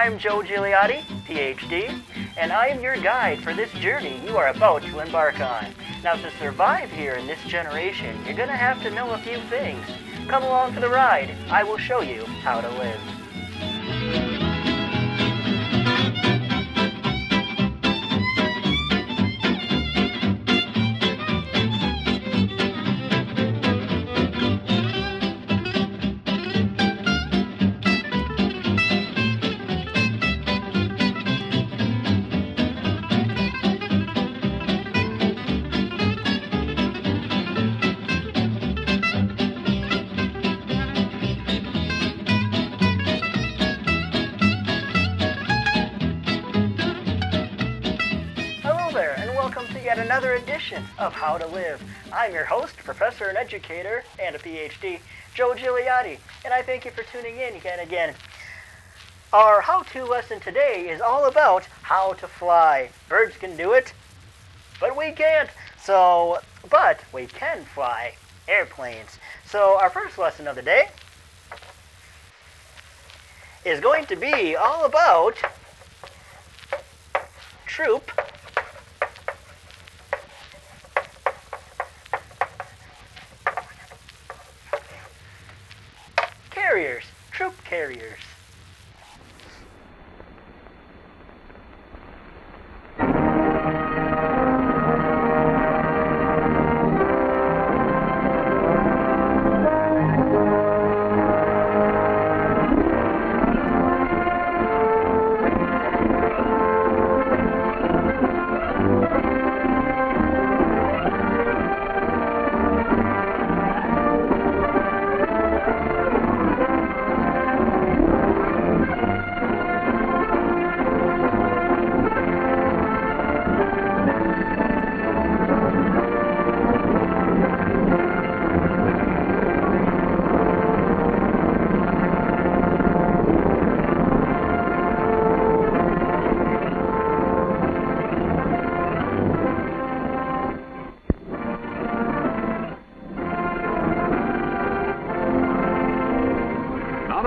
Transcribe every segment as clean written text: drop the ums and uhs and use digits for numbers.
I'm Joe Gigliotti, PhD, and I am your guide for this journey you are about to embark on. Now, to survive here in this generation, you're going to have to know a few things. Come along for the ride. I will show you how to live. Yet another edition of How to Live. I'm your host, professor and educator, and a PhD, Joe Gigliotti, and I thank you for tuning in again. Our how-to lesson today is all about how to fly. Birds can do it, but we can't. But we can fly airplanes. So our first lesson of the day is going to be all about troop troop carriers.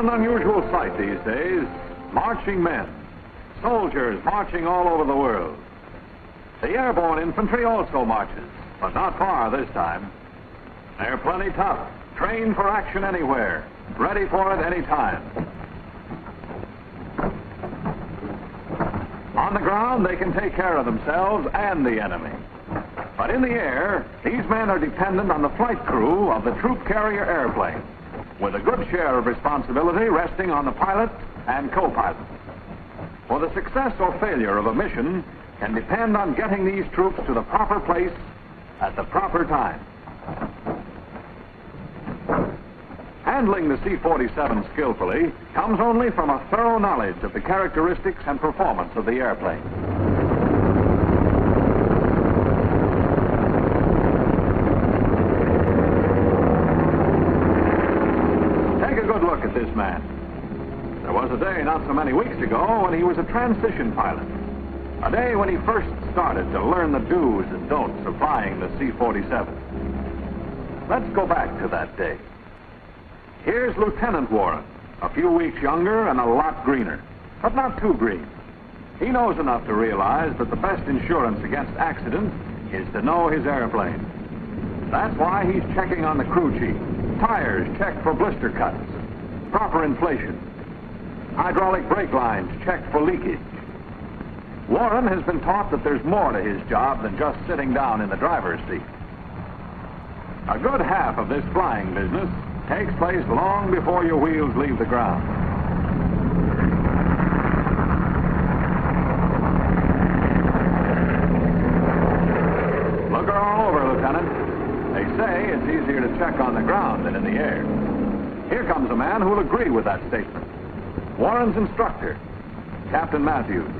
An unusual sight these days, marching men, soldiers marching all over the world. The airborne infantry also marches, but not far this time. They're plenty tough, trained for action anywhere, ready for it any time. On the ground, they can take care of themselves and the enemy. But in the air, these men are dependent on the flight crew of the troop carrier airplane, with a good share of responsibility resting on the pilot and co-pilot. For the success or failure of a mission can depend on getting these troops to the proper place at the proper time. Handling the C-47 skillfully comes only from a thorough knowledge of the characteristics and performance of the airplane. Look at this man. There was a day not so many weeks ago when he was a transition pilot. A day when he first started to learn the do's and don'ts of flying the C-47. Let's go back to that day. Here's Lieutenant Warren, a few weeks younger and a lot greener, but not too green. He knows enough to realize that the best insurance against accident is to know his airplane. That's why he's checking on the crew chief. Tires checked for blister cuts. Proper inflation. Hydraulic brake lines checked for leakage. Warren has been taught that there's more to his job than just sitting down in the driver's seat. A good half of this flying business takes place long before your wheels leave the ground. Look her all over, Lieutenant. They say it's easier to check on the ground than in the air. Here comes a man who will agree with that statement. Warren's instructor, Captain Matthews.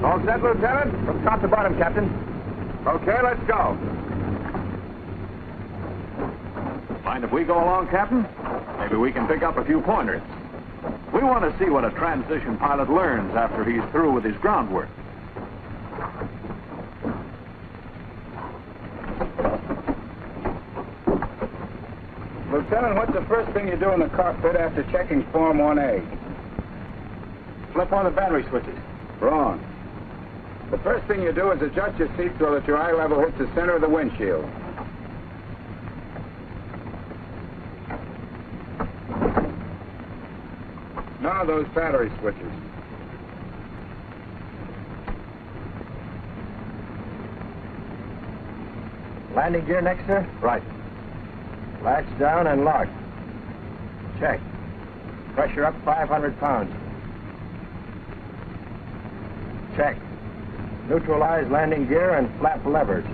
All set, Lieutenant? From top to bottom, Captain. Okay, let's go. Mind if we go along, Captain? Maybe we can pick up a few pointers. We want to see what a transition pilot learns after he's through with his groundwork. Lieutenant, what's the first thing you do in the cockpit after checking Form 1A? Flip on the battery switches. Wrong. The first thing you do is adjust your seat so that your eye level hits the center of the windshield. Now those battery switches. Landing gear next, sir? Right. Latch down and lock. Check. Pressure up 500 pounds. Check. Neutralize landing gear and flap levers.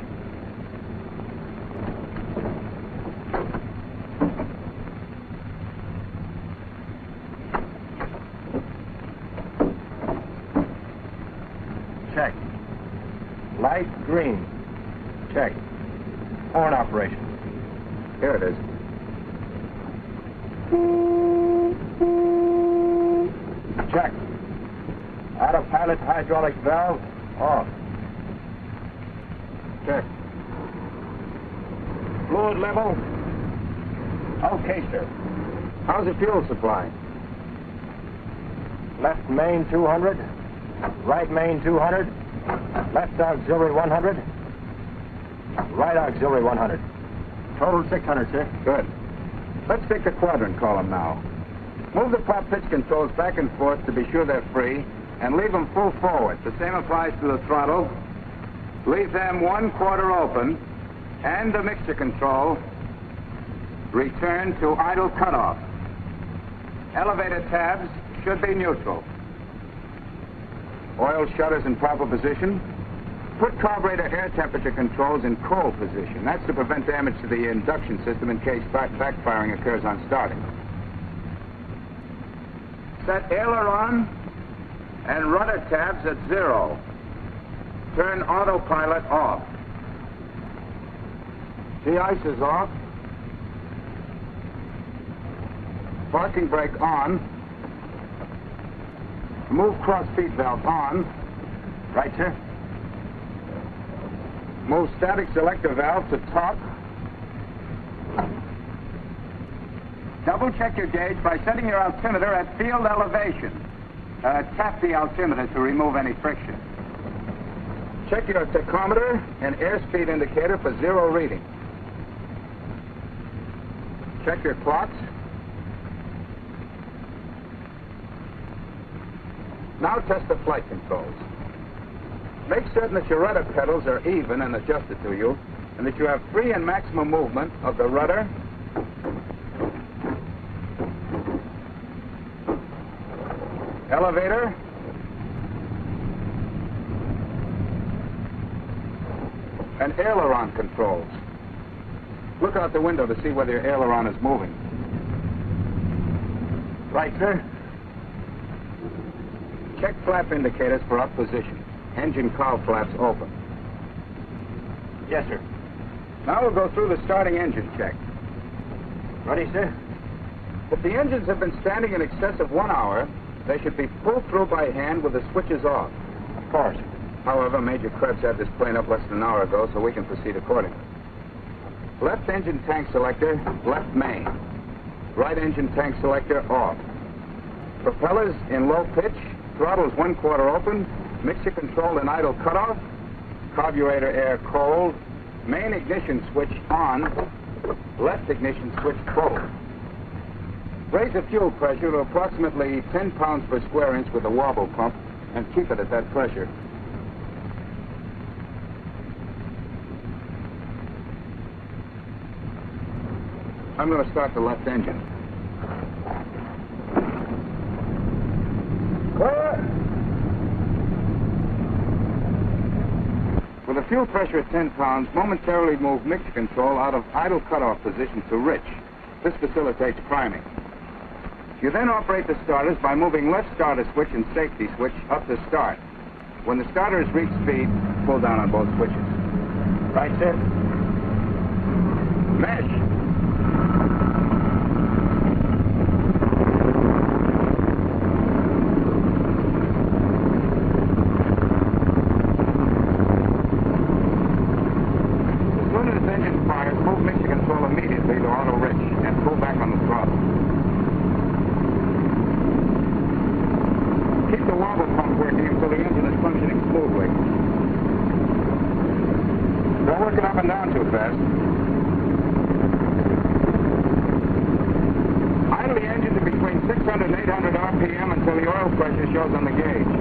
Check. Light green. Check. Horn operation. Here it is. Check. Autopilot hydraulic valve off. Check. Fluid level. Okay, sir. How's the fuel supply? Left main 200. Right main 200. Left auxiliary 100. Right auxiliary 100. Total 600, sir. Good. Let's take the quadrant column now. Move the prop pitch controls back and forth to be sure they're free, and leave them full forward. The same applies to the throttle. Leave them 1/4 open, and the mixture control. Return to idle cutoff. Elevator tabs should be neutral. Oil shutters in proper position. Put carburetor air temperature controls in cold position. That's to prevent damage to the induction system in case backfiring occurs on starting. Set aileron and rudder tabs at 0. Turn autopilot off. De-ice is off. Parking brake on. Move cross feed valve on. Right, sir. Move static selector valve to top. Double check your gauge by setting your altimeter at field elevation. Tap the altimeter to remove any friction. Check your tachometer and airspeed indicator for 0 reading. Check your clocks. Now test the flight controls. Make certain that your rudder pedals are even and adjusted to you, and that you have free and maximum movement of the rudder, elevator, and aileron controls. Look out the window to see whether your aileron is moving. Right, sir. Check flap indicators for up position. Engine cowl flaps open. Yes, sir. Now we'll go through the starting engine check. Ready, sir? If the engines have been standing in excess of 1 hour, they should be pulled through by hand with the switches off. Of course. However, Major Krebs had this plane up less than an hour ago, so we can proceed accordingly. Left engine tank selector, left main. Right engine tank selector, off. Propellers in low pitch, throttles 1/4 open, mixture control in idle cutoff, carburetor air cold, main ignition switch on, left ignition switch closed. Raise the fuel pressure to approximately 10 pounds per square inch with a wobble pump and keep it at that pressure. I'm going to start the left engine. With a fuel pressure at 10 pounds, momentarily move mixture control out of idle cutoff position to rich. This facilitates priming. You then operate the starters by moving left starter switch and safety switch up to start. When the starter has reached speed, pull down on both switches. Right, sir. Mesh. As soon as this engine fires, move mixture control immediately to auto rich and pull back keep the wobble pump working until the engine is functioning smoothly. Don't work it up and down too fast. Idle the engine to between 600 and 800 RPM until the oil pressure shows on the gauge.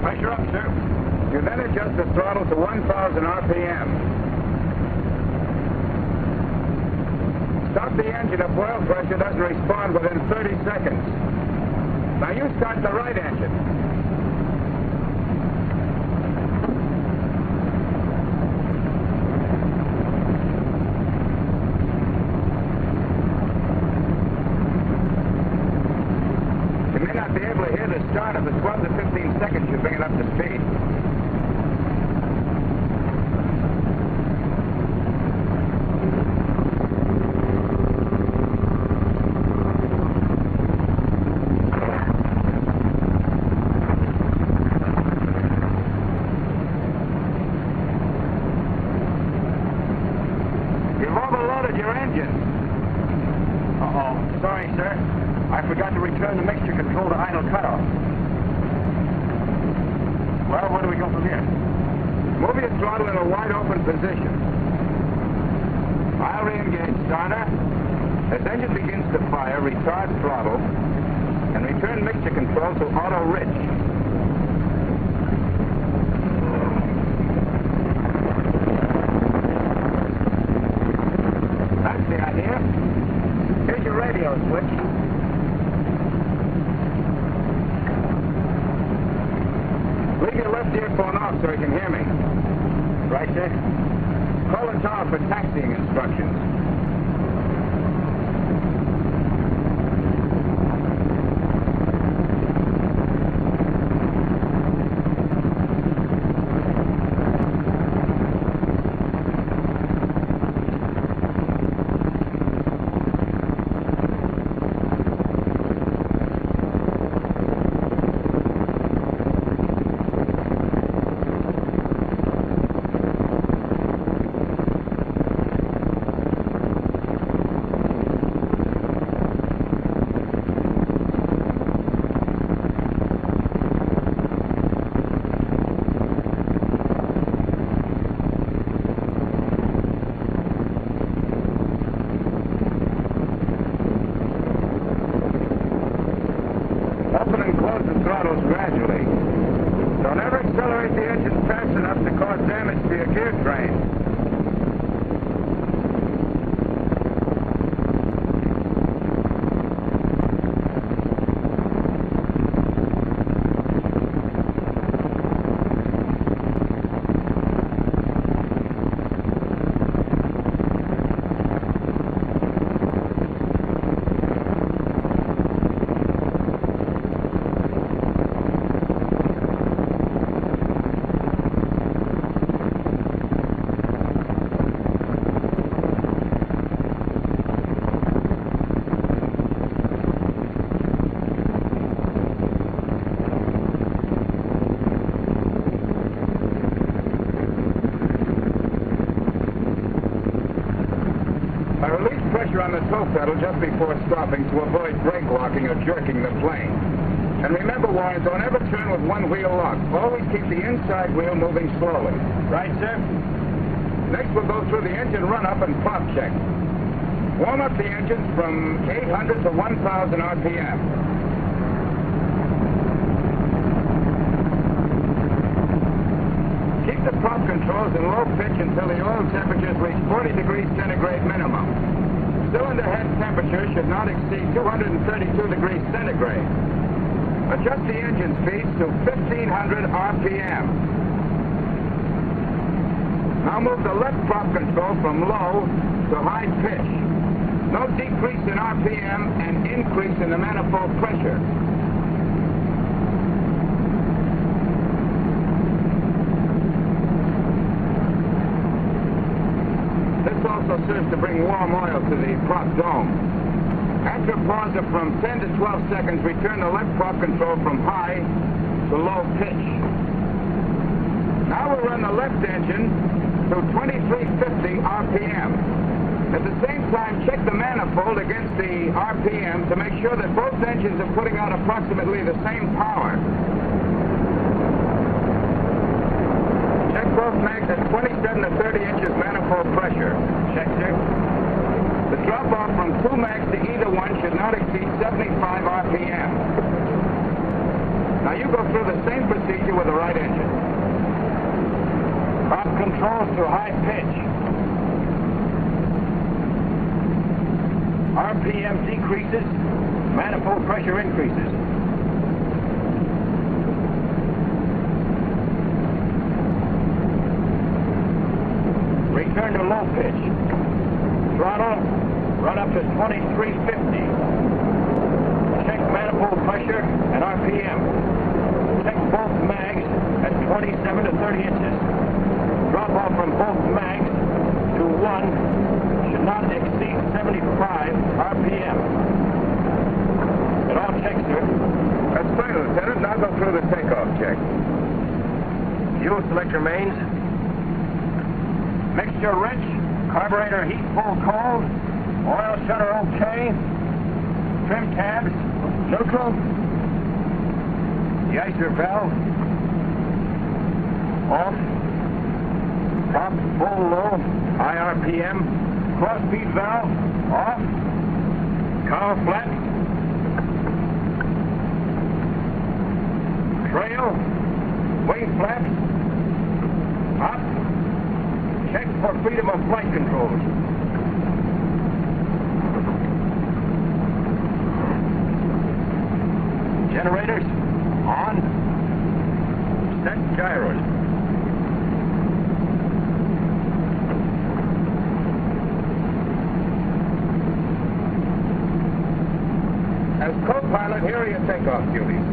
Pressure up, sir. You then adjust the throttle to 1,000 RPM. Stop the engine if oil pressure doesn't respond within 30 seconds. Now you start the right engine. You may not be able to hear the start of the 12 to 15 seconds you bring it up to speed. You've overloaded your engine. Uh-oh. Sorry, sir. I forgot to return the mixture control to idle cutoff. Well, where do we go from here? Move your throttle in a wide open position. I'll re-engage starter. As engine begins to fire, retard throttle and return mixture control to auto rich. That's the idea. Here's your radio switch. Leave your left earphone off so you can hear me. Right, sir? Call the tower for taxiing instructions. Open and close the throttles gradually. Don't ever accelerate the engine fast enough to cause damage to your gear train. I release pressure on the toe pedal just before stopping to avoid brake locking or jerking the plane. And remember, Warren, don't ever turn with one wheel locked. Always keep the inside wheel moving slowly. Right, sir? Next, we'll go through the engine run-up and pop check. Warm up the engines from 800 to 1,000 RPM. Keep the prop controls in low pitch until the oil temperatures reach 40 degrees centigrade minimum. Cylinder head temperature should not exceed 232 degrees centigrade. Adjust the engine speeds to 1,500 RPM. Now move the left prop control from low to high pitch. No decrease in RPM and increase in the manifold pressure. This also serves to bring warm oil to the prop dome. After a pause of from 10 to 12 seconds, return the left prop control from high to low pitch. Now we'll run the left engine to 2350 RPM. At the same time, check the manifold against the RPM to make sure that both engines are putting out approximately the same power. Check both mags at 27 to 30 inches manifold pressure. Check, sir. The drop-off from 2 mags to either one should not exceed 75 RPM. Now you go through the same procedure with the right engine. Prop controls to high pitch. RPM decreases, manifold pressure increases. Return to low pitch. Throttle, run up to 2350. Check manifold pressure and RPM. Check both mags at 27 to 30 inches. Drop off from both mags to 1 should not exceed 75 RPM. It all checks, sir. That's fine, Lieutenant. Now go through the takeoff check. Fuel selector mains. Mixture rich. Carburetor heat full cold. Oil shutter okay. Trim tabs neutral. De-icer valve off. Prop full low. High RPM. Cross-feed valve off. Cowl flaps. Trail. Wing flaps. Up. Check for freedom of flight controls. Generators on. Set gyros. As co-pilot, here are your takeoff duties.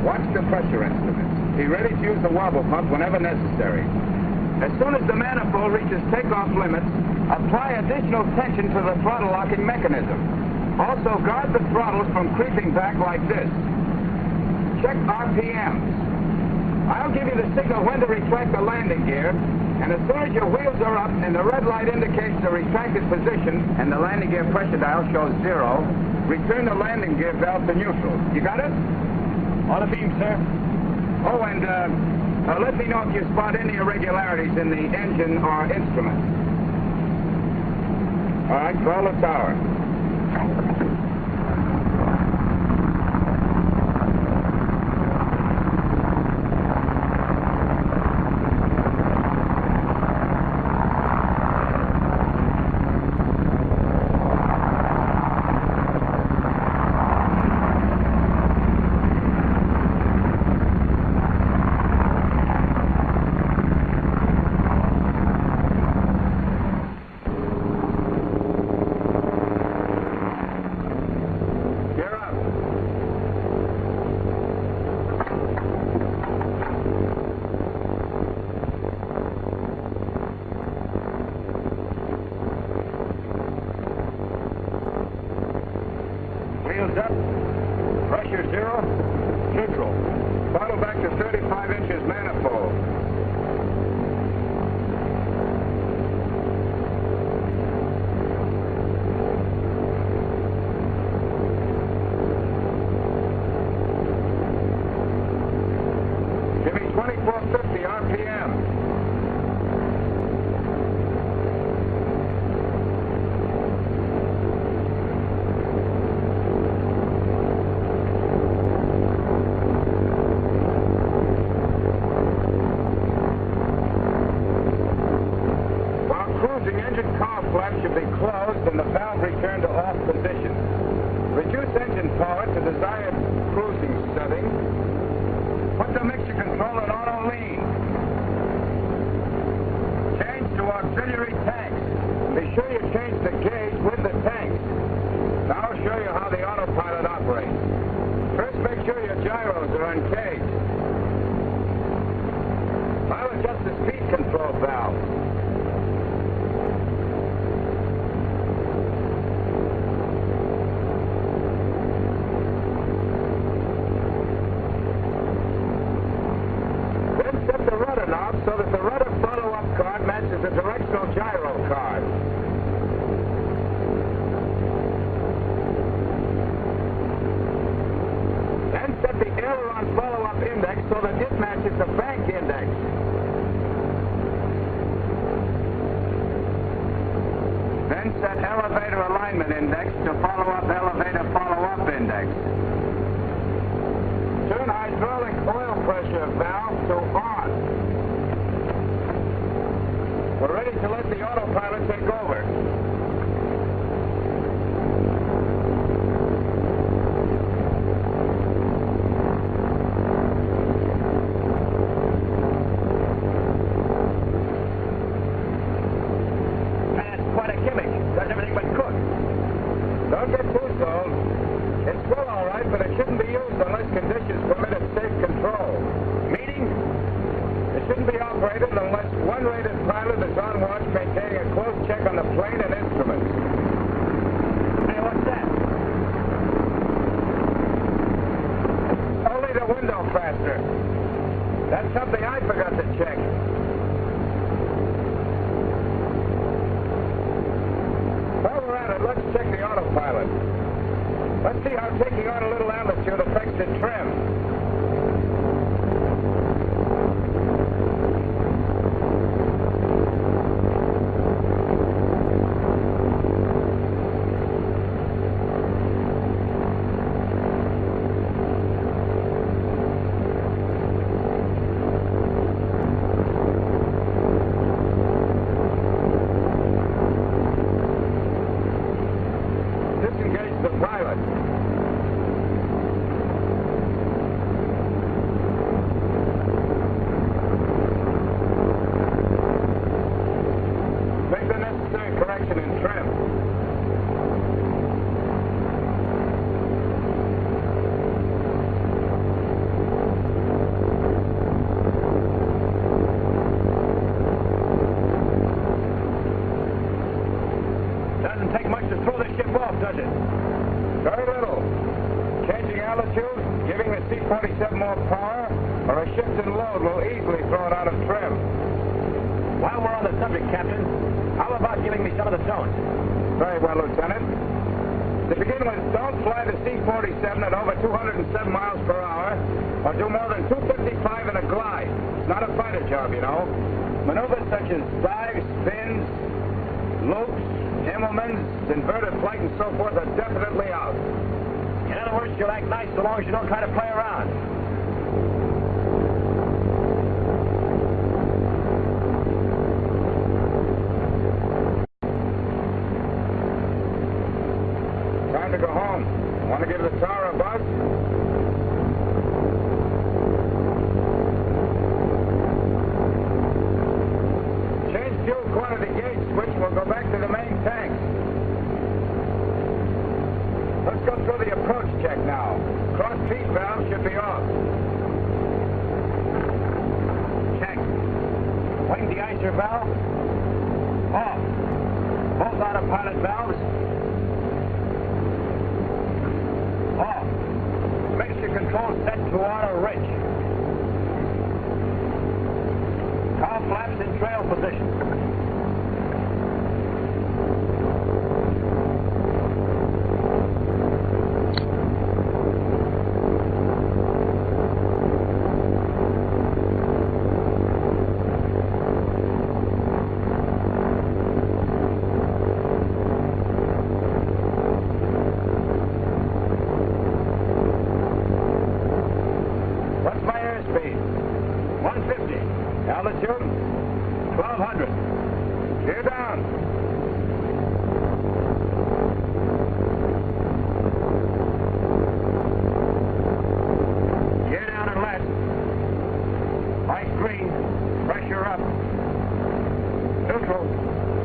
Watch the pressure instruments. Be ready to use the wobble pump whenever necessary. As soon as the manifold reaches takeoff limits, apply additional tension to the throttle locking mechanism. Also, guard the throttles from creeping back like this. Check RPMs. I'll give you the signal when to retract the landing gear, and as soon as your wheels are up and the red light indicates the retracted position and the landing gear pressure dial shows 0, return the landing gear valve to neutral. You got it? On the beam, sir. Oh, and let me know if you spot any irregularities in the engine or instrument. All right, call the tower. Wheels up. Pressure 0. Neutral. Throttle back to 35 inches manifold. Give me 2450 RPM. The engine cowl flap should be closed and the valve returned to off position. Reduce engine power to desired cruising setting. Put the mixture control in auto lean. Change to auxiliary tanks. Be sure you change the gauge with the tanks. Now I'll show you how the autopilot operates. First, make sure your gyros are uncaged. I'll adjust the speed control valve. Set the rudder knob so that the rudder follow-up card matches the directional gyro card. Then set elevator alignment index to follow-up elevator follow-up index. Turn hydraulic oil pressure valve to on. We're ready to let the autopilot take over. That's quite a gimmick. Does everything but cook. Don't get too sold. It's still all right, but it shouldn't be used unless conditions permit of safe control. Meaning? It shouldn't be operated unless one rated pilot is on watch maintaining a close check on the plane and instruments. Hey, what's that? Only the window faster. That's something I forgot to check. While we're at it, let's check the autopilot. Let's see how taking on a little altitude affects the trim. Disengage the pilot. Make the necessary correction in trim. Doesn't take much to throw the ship off, does it? Very little. Changing altitude, giving the C-47 more power, or a shift in load will easily throw it out of trim. While we're on the subject, Captain, how about giving me some of the zones? Very well, Lieutenant. To begin with, don't fly the C-47 at over 207 miles per hour, or do more than 255 in a glide. It's not a fighter job, you know. Maneuvers such as dives, spins, loops, Immelmans, inverted flight, and so forth are definitely out. In other words, you'll act nice so long as you don't try to play around. Time to go home. Want to give the tower a buzz? Change fuel quantity gauge switch and we'll go back to the main tank. Let's go through the approach check now. Cross feed valve should be off. Check. Wing de-icer valve. Off. Both autopilot valves. Off. Mixture control set to auto rich. Cowl flaps in trail position. What's my airspeed? 150. Altitude? 1200. Gear down. Gear down and left. Light green. Pressure up. Neutral.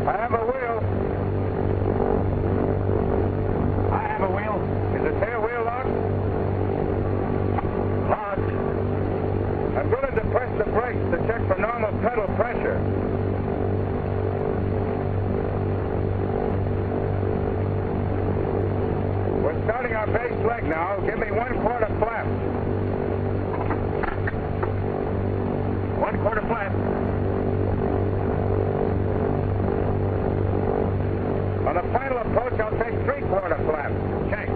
I have a wheel. I have a wheel. Is the tail wheel locked? Locked. I'm going to depress the brakes to check for normal pedal pressure. We're starting our base leg now. Give me 1/4 flap. 1/4 flap. On the final approach, I'll take 3/4 flap. Check.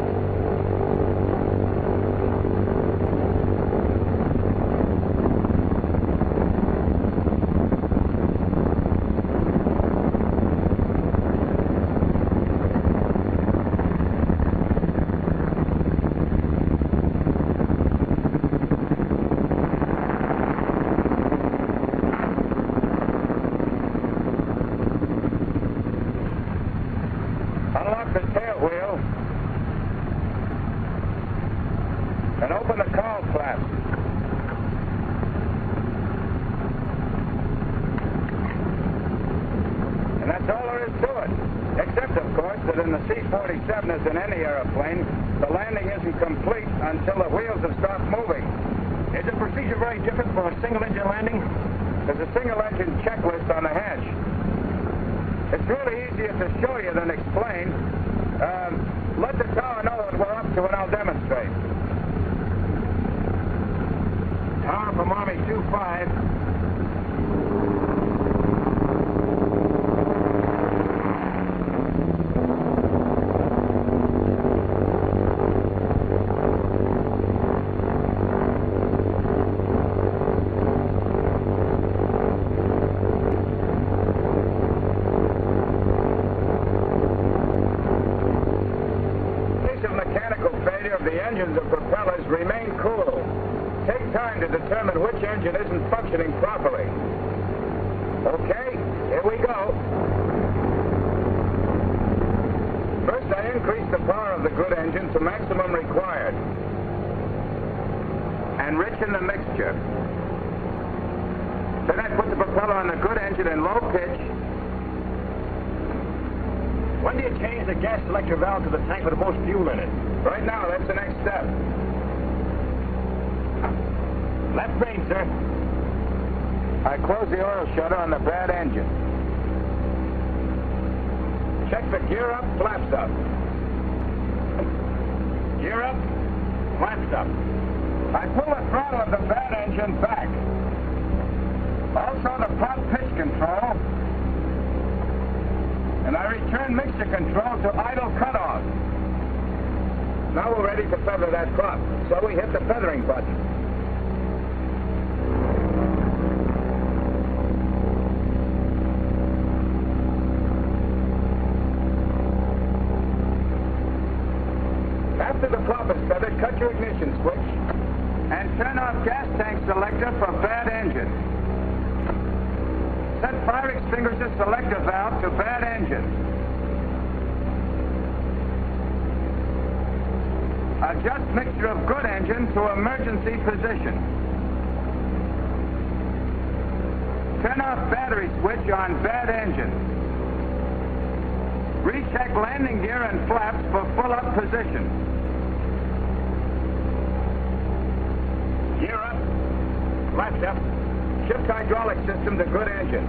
do it. Except, of course, that in the C-47, as in any airplane, the landing isn't complete until the wheels have stopped moving. Is the procedure very different for a single-engine landing? There's a single-engine checklist on the hatch. It's really easier to show you than explain. Let the tower know what we're up to, and I'll demonstrate. Tower from Army 25. Determine which engine isn't functioning properly. Okay, here we go. First, I increase the power of the good engine to maximum required. Enrichen the mixture. Then I put the propeller on the good engine in low pitch. When do you change the gas selector valve to the tank with the most fuel in it? Right now, that's the next step. Left brain, sir. I close the oil shutter on the bad engine. Check the gear up, flaps up. Gear up, flaps up. I pull the throttle of the bad engine back. Also the prop pitch control. And I return mixture control to idle cutoff. Now we're ready to feather that prop, so we hit the feathering button. After the prop is feathered, cut your ignition switch and turn off gas tank selector for bad engine. Set fire extinguisher selector valve to bad engine. Adjust mixture of good engine to emergency position. Turn off battery switch on bad engine. Recheck landing gear and flaps for full up position. Gear up, flaps up. Shift hydraulic system to good engine.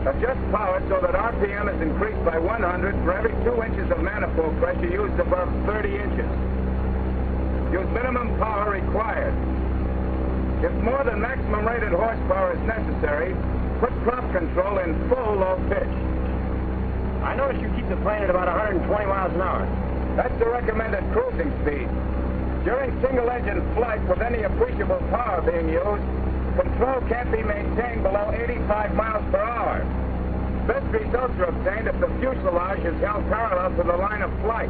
Adjust power so that RPM is increased by 100 for every 2 inches of manifold pressure used above 30 inches. Use minimum power required. If more than maximum rated horsepower is necessary, put prop control in full low pitch. I notice you keep the plane at about 120 miles an hour. That's the recommended cruising speed. During single-engine flight with any appreciable power being used, control can't be maintained below 85 miles per hour. Best results are obtained if the fuselage is held parallel to the line of flight.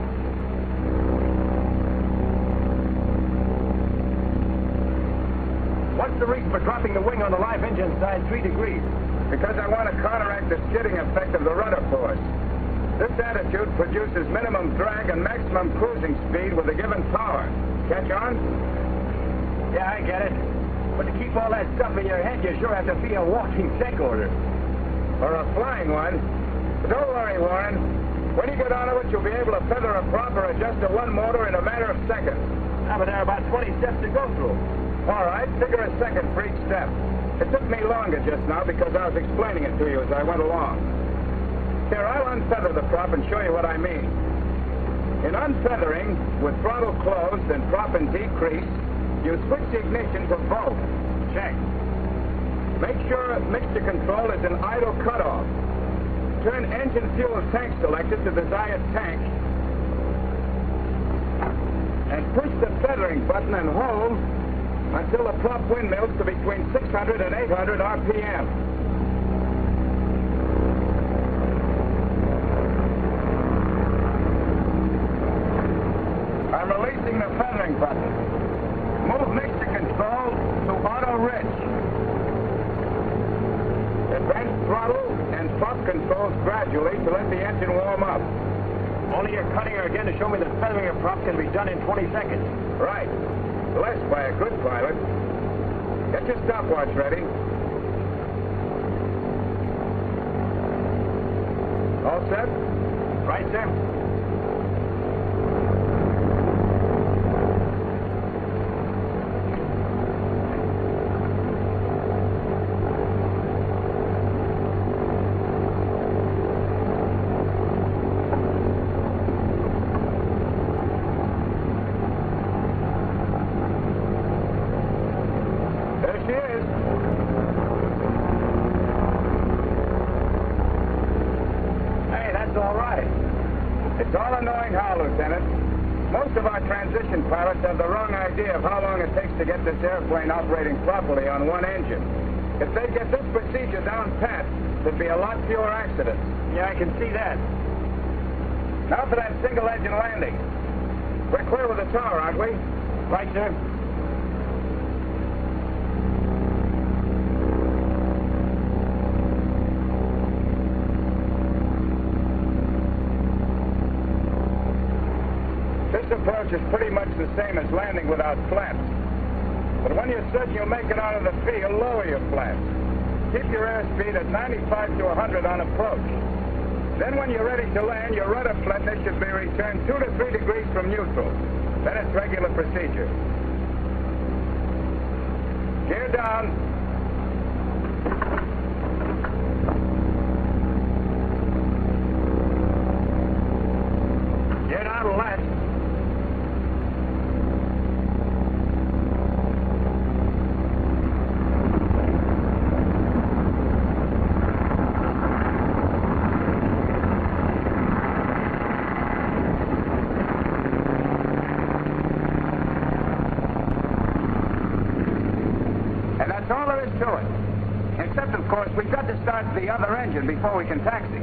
What's the reason for dropping the wing on the live engine side 3 degrees? Because I want to counteract the skidding effect of the rudder force. This attitude produces minimum drag and maximum cruising speed with a given power. Catch on? Yeah, I get it. But to keep all that stuff in your head, you sure have to be a walking check order. Or a flying one. But don't worry, Warren. When you get onto it, you'll be able to feather a prop or adjust a one motor in a matter of seconds. But there are about 20 steps to go through. All right, figure a second for each step. It took me longer just now because I was explaining it to you as I went along. Here, I'll unfeather the prop and show you what I mean. In unfeathering, with throttle closed and prop in decrease, you switch the ignition to both. Check. Make sure mixture control is in idle cutoff. Turn engine fuel tank selector to desired tank. And push the feathering button and hold until the prop windmills to between 600 and 800 RPM. I'm releasing the feathering button. Move mixture control to auto rich. Advance throttle and prop controls gradually to let the engine warm up. Only you're cutting her again to show me that feathering a prop can be done in 20 seconds. Right. Blessed by a good pilot. Get your stopwatch ready. All set? Right, sir. There she is. Hey, that's all right. It's all a knowing how, Lieutenant. Most of our transition pilots have the wrong idea of how long it takes to get this airplane operating properly on one engine. If they get this procedure down pat, there'd be a lot fewer accidents. Yeah, I can see that. Now for that single-engine landing. We're clear with the tower, aren't we? Right, sir. This approach is pretty much the same as landing without flaps. But when you're certain you'll make it out of the field, lower your flaps. Keep your airspeed at 95 to 100 on approach. Then when you're ready to land, your rudder flatness should be returned 2 to 3 degrees from neutral. Then it's regular procedure. Gear down. Gear down to last. And that's all there is to it. Except, of course, we've got to start the other engine before we can taxi.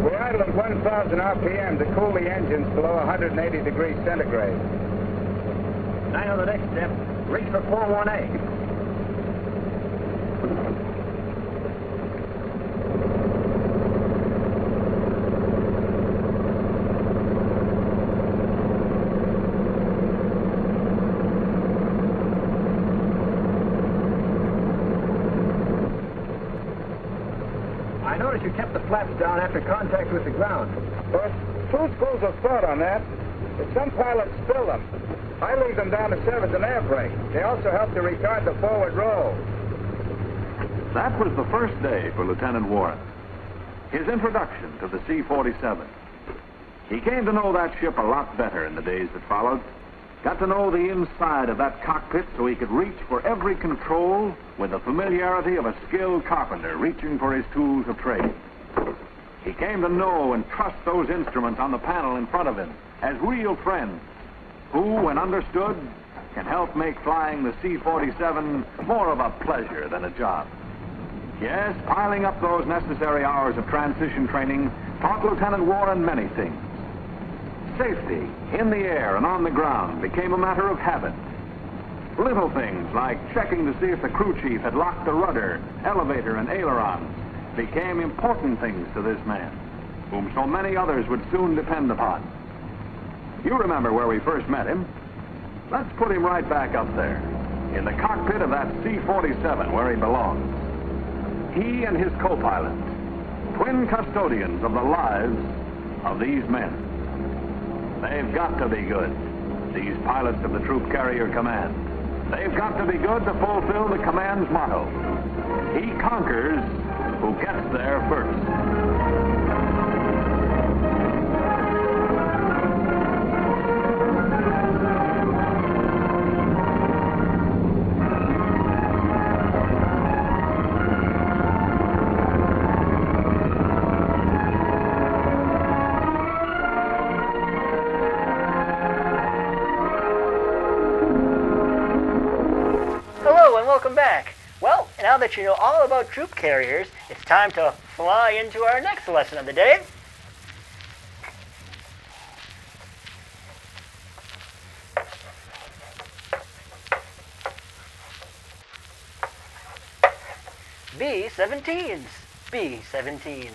We idle at 1,000 RPM to cool the engines below 180 degrees centigrade. Now on the next step. Reach for 4-1A. I noticed you kept the flaps down after contact with the ground. But two schools of thought on that. But some pilots spill them. I leave them down to serve as an air brake. They also help to retard the forward roll. That was the first day for Lieutenant Warren. His introduction to the C-47. He came to know that ship a lot better in the days that followed. Got to know the inside of that cockpit so he could reach for every control with the familiarity of a skilled carpenter reaching for his tools of trade. He came to know and trust those instruments on the panel in front of him as real friends who, when understood, can help make flying the C-47 more of a pleasure than a job. Yes, piling up those necessary hours of transition training taught Lieutenant Warren many things. Safety in the air and on the ground became a matter of habit. Little things like checking to see if the crew chief had locked the rudder, elevator, and ailerons became important things to this man, whom so many others would soon depend upon. You remember where we first met him. Let's put him right back up there, in the cockpit of that C-47 where he belongs. He and his co-pilot, twin custodians of the lives of these men. They've got to be good, these pilots of the Troop Carrier Command. They've got to be good to fulfill the command's motto. He conquers who gets there first. Welcome back. Well, now now that you know all about troop carriers, it's time to fly into our next lesson of the day. B-17s. B-17s.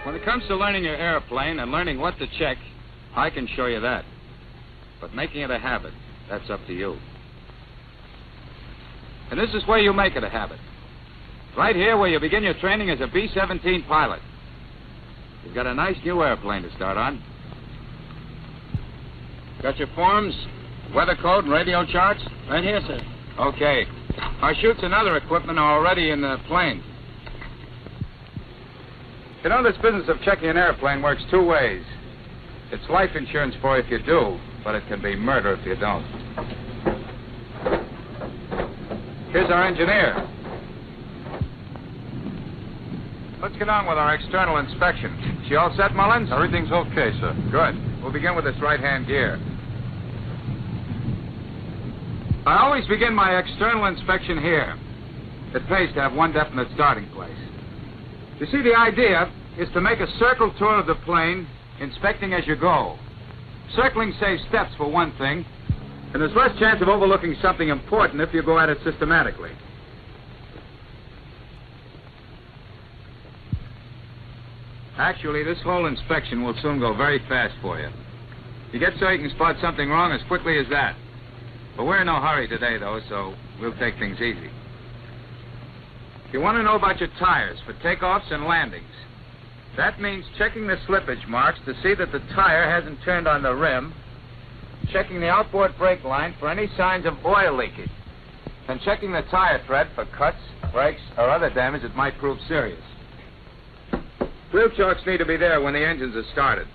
When it comes to learning your airplane and learning what to check, I can show you that. But making it a habit, that's up to you. And this is where you make it a habit. Right here where you begin your training as a B-17 pilot. You've got a nice new airplane to start on. Got your forms, weather code, and radio charts? Right here, sir. Okay. Our chutes and other equipment are already in the plane. You know, this business of checking an airplane works two ways. It's life insurance for you if you do, but it can be murder if you don't. Here's our engineer. Let's get on with our external inspection. She all set, Mullins? Everything's okay, sir. Good. We'll begin with this right-hand gear. I always begin my external inspection here. It pays to have one definite starting place. You see, the idea is to make a circle tour of the plane, inspecting as you go. Circling saves steps, for one thing, and there's less chance of overlooking something important if you go at it systematically. Actually, this whole inspection will soon go very fast for you. You get so you can spot something wrong as quickly as that. But we're in no hurry today, though, so we'll take things easy. You want to know about your tires for takeoffs and landings. That means checking the slippage marks to see that the tire hasn't turned on the rim, checking the outboard brake line for any signs of oil leakage, and checking the tire tread for cuts, breaks, or other damage that might prove serious. Wheel chokes need to be there when the engines are started.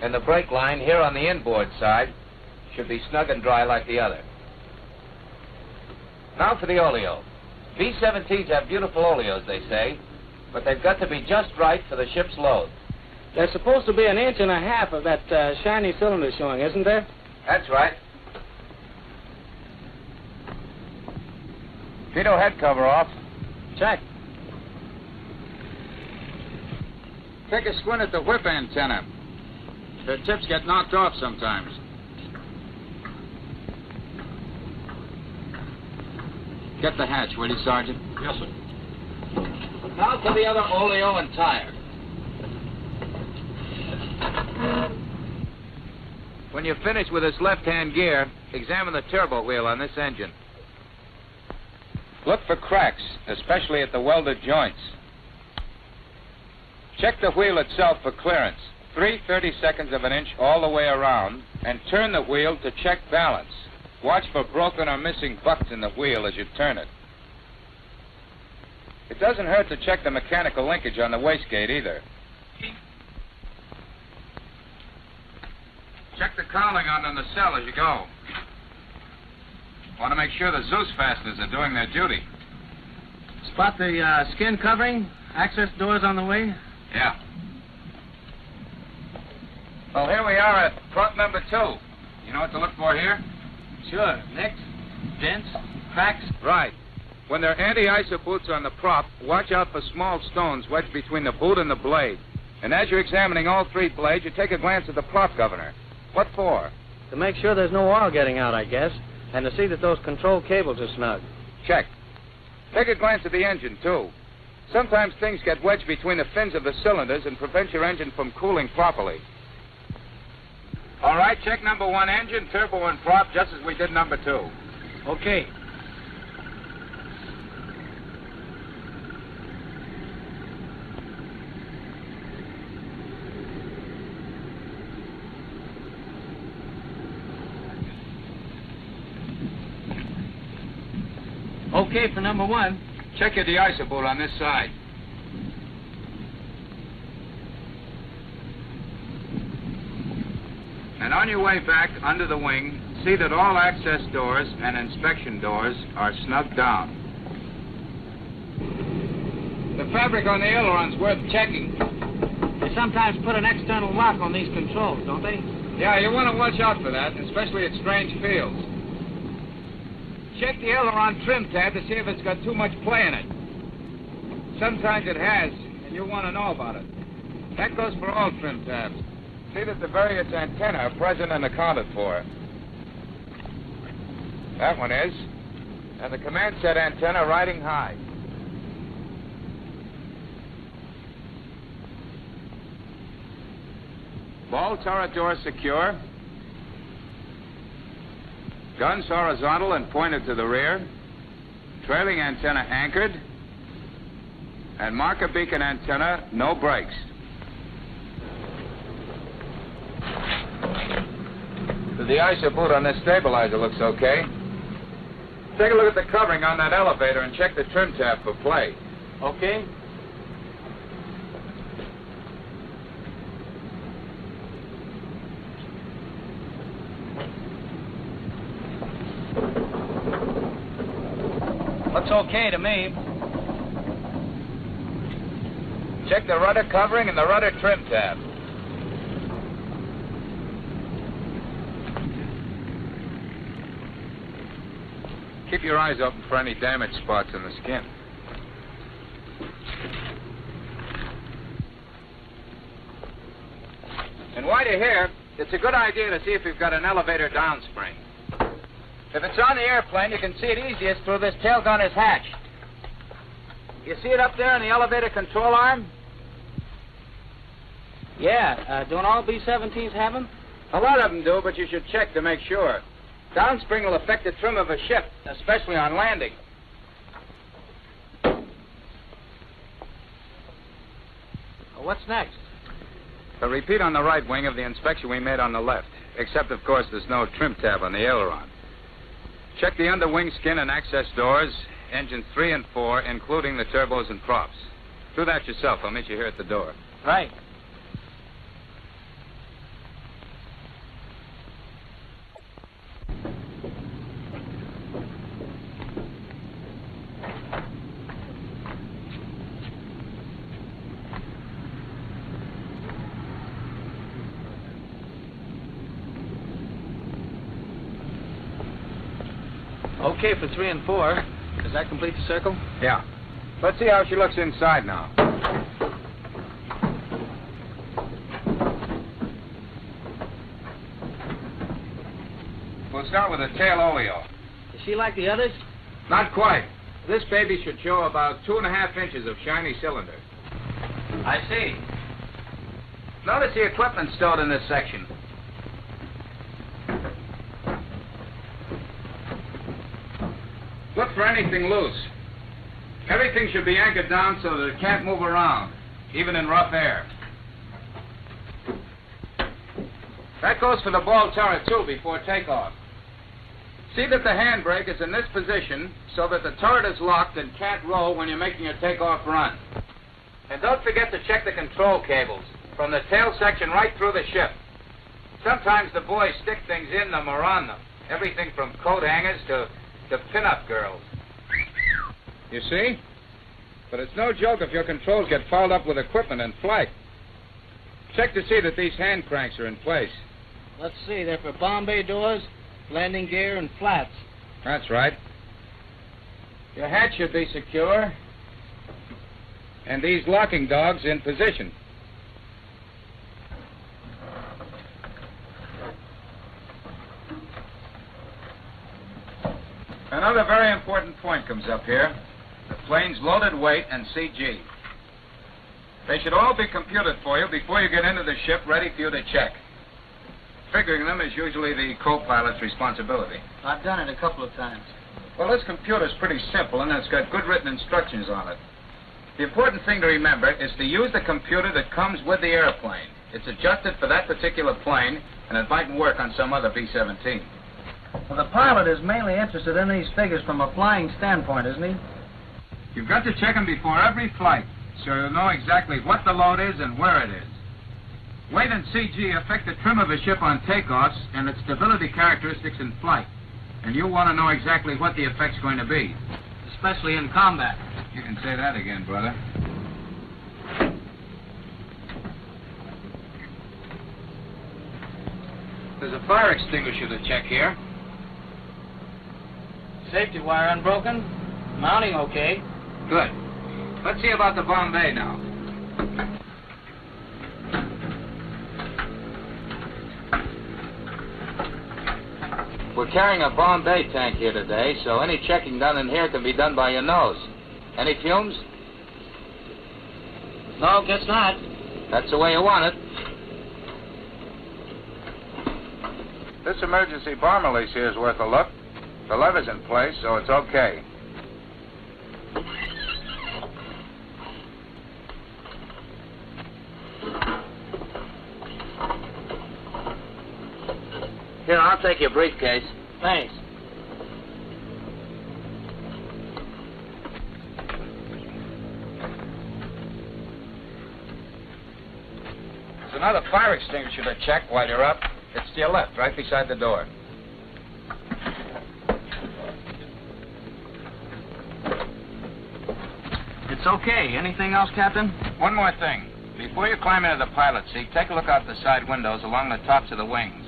And the brake line here on the inboard side should be snug and dry like the other. Now for the oleo. B-17s have beautiful oleos, they say, but they've got to be just right for the ship's load. There's supposed to be 1.5 inches of that shiny cylinder showing, isn't there? That's right. Pitot head cover off. Check. Take a squint at the whip antenna. The tips get knocked off sometimes. Get the hatch, will you, Sergeant? Yes, sir. Now to the other oleo and tire. When you finish with this left-hand gear, examine the turbo wheel on this engine. Look for cracks, especially at the welded joints. Check the wheel itself for clearance. 3/32 of an inch all the way around, and turn the wheel to check balance. Watch for broken or missing bucks in the wheel as you turn it. It doesn't hurt to check the mechanical linkage on the wastegate either. Check the cowling on the cell as you go. Want to make sure the Zeus fasteners are doing their duty. Spot the skin covering, access doors on the way? Yeah. Well, here we are at prop number 2. You know what to look for here? Sure. Nicks, dents, cracks. Right. When there are anti-iso boots on the prop, watch out for small stones wedged between the boot and the blade. And as you're examining all 3 blades, you take a glance at the prop governor. What for? To make sure there's no oil getting out, I guess, and to see that those control cables are snug. Check. Take a glance at the engine, too. Sometimes things get wedged between the fins of the cylinders and prevent your engine from cooling properly. All right, check number 1 engine, turbo, and prop, just as we did number 2. Okay. Okay for number 1. Check your de-icer boot on this side. And on your way back under the wing, see that all access doors and inspection doors are snugged down. The fabric on the aileron's worth checking. They sometimes put an external lock on these controls, don't they? Yeah, you want to watch out for that, especially at strange fields. Check the aileron trim tab to see if it's got too much play in it. Sometimes it has, and you'll want to know about it. That goes for all trim tabs. See that the various antennae are present and accounted for. That one is. And the command set antenna riding high. Ball turret door secure. Guns horizontal and pointed to the rear. Trailing antenna anchored. And marker beacon antenna, no brakes. The de-icer boot on this stabilizer looks okay. Take a look at the covering on that elevator and check the trim tab for play. Okay. Looks okay to me. Check the rudder covering and the rudder trim tab. Keep your eyes open for any damage spots in the skin. And while you're here, it's a good idea to see if you've got an elevator downspring. If it's on the airplane, you can see it easiest through this tail gunner's hatch. You see it up there in the elevator control arm? Yeah, don't all B-17s have them? A lot of them do, but you should check to make sure. Downspring will affect the trim of a ship, especially on landing. Well, what's next? A repeat on the right wing of the inspection we made on the left, except, of course, there's no trim tab on the aileron. Check the underwing skin and access doors, engines 3 and 4, including the turbos and props. Do that yourself. I'll meet you here at the door. Right. Okay for 3 and 4. Does that complete the circle? Yeah. Let's see how she looks inside now. We'll start with the tail oleo. Is she like the others? Not quite. This baby should show about 2.5 inches of shiny cylinder. I see. Notice the equipment stowed in this section. Look for anything loose. Everything should be anchored down so that it can't move around, even in rough air. That goes for the ball turret, too, before takeoff. See that the handbrake is in this position so that the turret is locked and can't roll when you're making a takeoff run. And don't forget to check the control cables from the tail section right through the ship. Sometimes the boys stick things in them or on them, everything from coat hangers to pin-up girls. You see? But it's no joke if your controls get fouled up with equipment in flight. Check to see that these hand cranks are in place. Let's see. They're for Bombay doors, landing gear, and flats. That's right. Your hatch should be secure. And these locking dogs in position. Another very important point comes up here. The plane's loaded weight and CG. They should all be computed for you before you get into the ship, ready for you to check. Figuring them is usually the co-pilot's responsibility. I've done it a couple of times. Well, this computer's pretty simple, and it's got good written instructions on it. The important thing to remember is to use the computer that comes with the airplane. It's adjusted for that particular plane, and it mightn't work on some other B-17. Well, the pilot is mainly interested in these figures from a flying standpoint, isn't he? You've got to check them before every flight, so you'll know exactly what the load is and where it is. Weight and CG affect the trim of a ship on takeoffs and its stability characteristics in flight. And you want to know exactly what the effect's going to be. Especially in combat. You can say that again, brother. There's a fire extinguisher to check here. Safety wire unbroken. Mounting okay. Good. Let's see about the Bombay now. We're carrying a Bombay tank here today, so any checking done in here can be done by your nose. Any fumes? No, guess not. That's the way you want it. This emergency bomb release here is worth a look. The lever's in place, so it's okay. Here, I'll take your briefcase. Thanks. There's another fire extinguisher to check while you're up. It's to your left, right beside the door. It's okay. Anything else, Captain? One more thing. Before you climb into the pilot seat, take a look out the side windows along the tops of the wings.